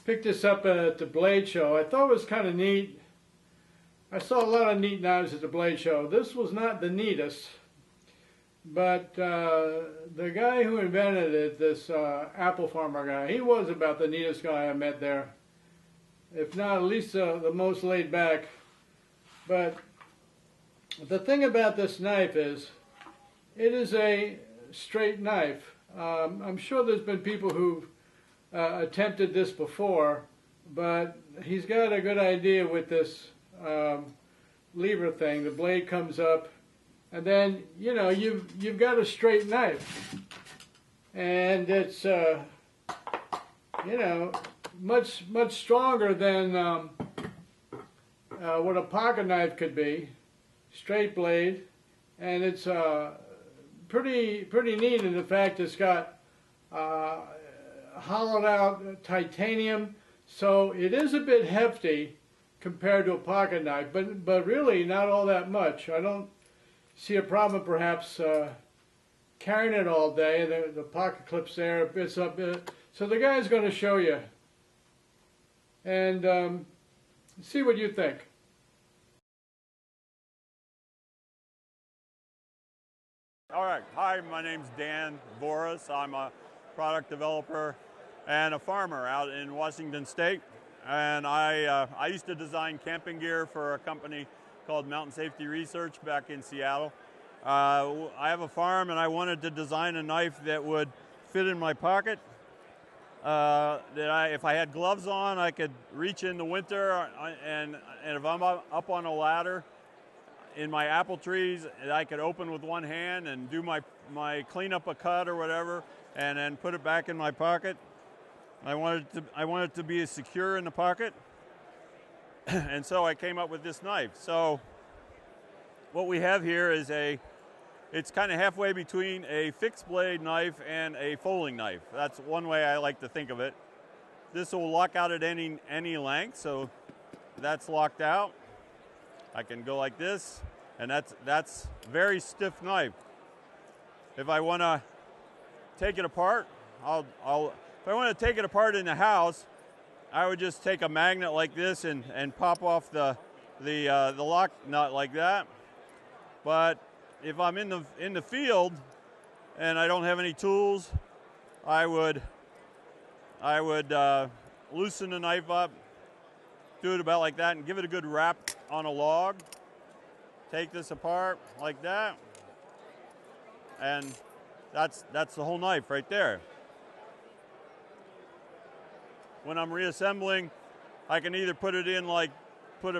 Picked this up at the Blade Show. I thought it was kind of neat. I saw a lot of neat knives at the Blade Show. This was not the neatest, but the guy who invented it, this apple farmer guy, he was about the neatest guy I met there. If not, at least the most laid back. But the thing about this knife is, it is a straight knife. I'm sure there's been people who've attempted this before, but he's got a good idea with this lever thing. The blade comes up, and then you've got a straight knife, and it's much stronger than what a pocket knife could be. Straight blade, and it's pretty neat in the fact it's got hollowed out titanium, so it is a bit hefty compared to a pocket knife, but really not all that much. I don't see a problem perhaps carrying it all day. The pocket clip's there, it's up. So the guy's going to show you, and see what you think. All right, hi, my name's Dan Voris. I'm a product developer and a farmer out in Washington State. And I used to design camping gear for a company called Mountain Safety Research back in Seattle. I have a farm and I wanted to design a knife that would fit in my pocket. If I had gloves on, I could reach in the winter, and if I'm up on a ladder in my apple trees, I could open with one hand and do my clean up a cut or whatever, and then put it back in my pocket. I wanted it to be secure in the pocket, and so I came up with this knife. So what we have here is it's kind of halfway between a fixed blade knife and a folding knife. That's one way I like to think of it. This will lock out at any length, so that's locked out. I can go like this, and that's very stiff knife. If I want to take it apart, if I want to take it apart in the house, I would just take a magnet like this and pop off the lock nut like that. But if I'm in the field and I don't have any tools, I would loosen the knife up, do it about like that, and give it a good wrap on a log. Take this apart like that, and that's the whole knife right there. When I'm reassembling, I can either put it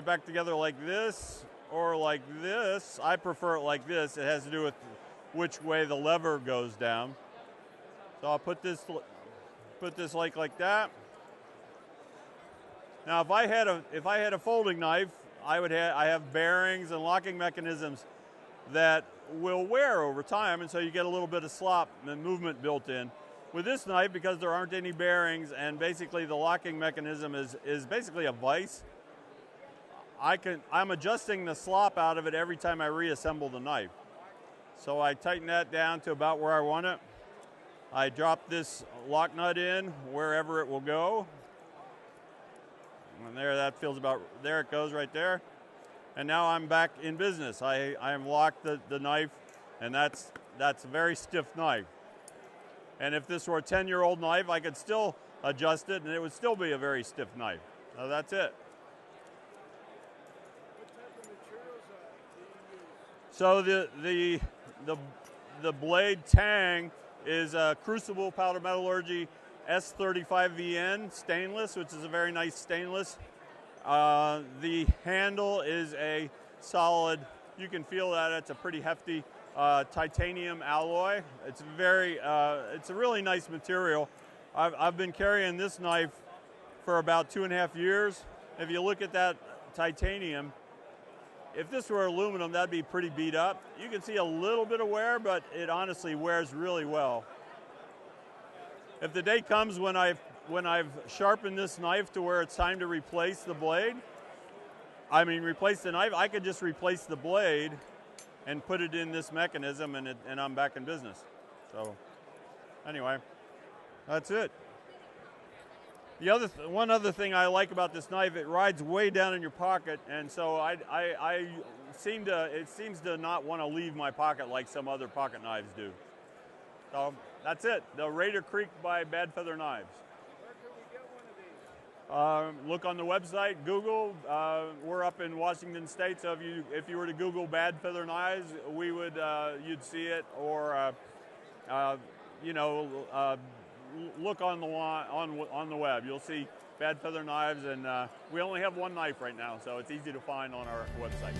back together like this or like this. I prefer it like this. It has to do with which way the lever goes down. So I'll put this like that. Now, if I had a folding knife, I have bearings and locking mechanisms that will wear over time, and so you get a little bit of slop and movement built in. With this knife, because there aren't any bearings and basically the locking mechanism is basically a vise, I'm adjusting the slop out of it every time I reassemble the knife. So I tighten that down to about where I want it. I drop this lock nut in wherever it will go. And there, there it goes right there. And now I'm back in business. I am locked the knife, and that's a very stiff knife. And if this were a 10-year-old knife, I could still adjust it, and it would still be a very stiff knife. So that's it. What type of materials do you use? So the blade tang is a Crucible Powder Metallurgy S35VN stainless, which is a very nice stainless. The handle is a solid, you can feel that it's a pretty hefty titanium alloy. It's a really nice material. I've been carrying this knife for about 2.5 years. If you look at that titanium, if this were aluminum, that'd be pretty beat up. You can see a little bit of wear, but it honestly wears really well. If the day comes when I've sharpened this knife to where it's time to replace the blade, replace the knife, I could just replace the blade and put it in this mechanism, and I'm back in business. So anyway, that's it. One other thing I like about this knife, it rides way down in your pocket, and so it seems to not want to leave my pocket like some other pocket knives do. So that's it. The Raider Creek by Bad Feather Knives. Where can we get one of these? Look on the website, Google. We're up in Washington State, so if you were to Google Bad Feather Knives, you'd see it, or look on the web. You'll see Bad Feather Knives, and we only have one knife right now, so it's easy to find on our website.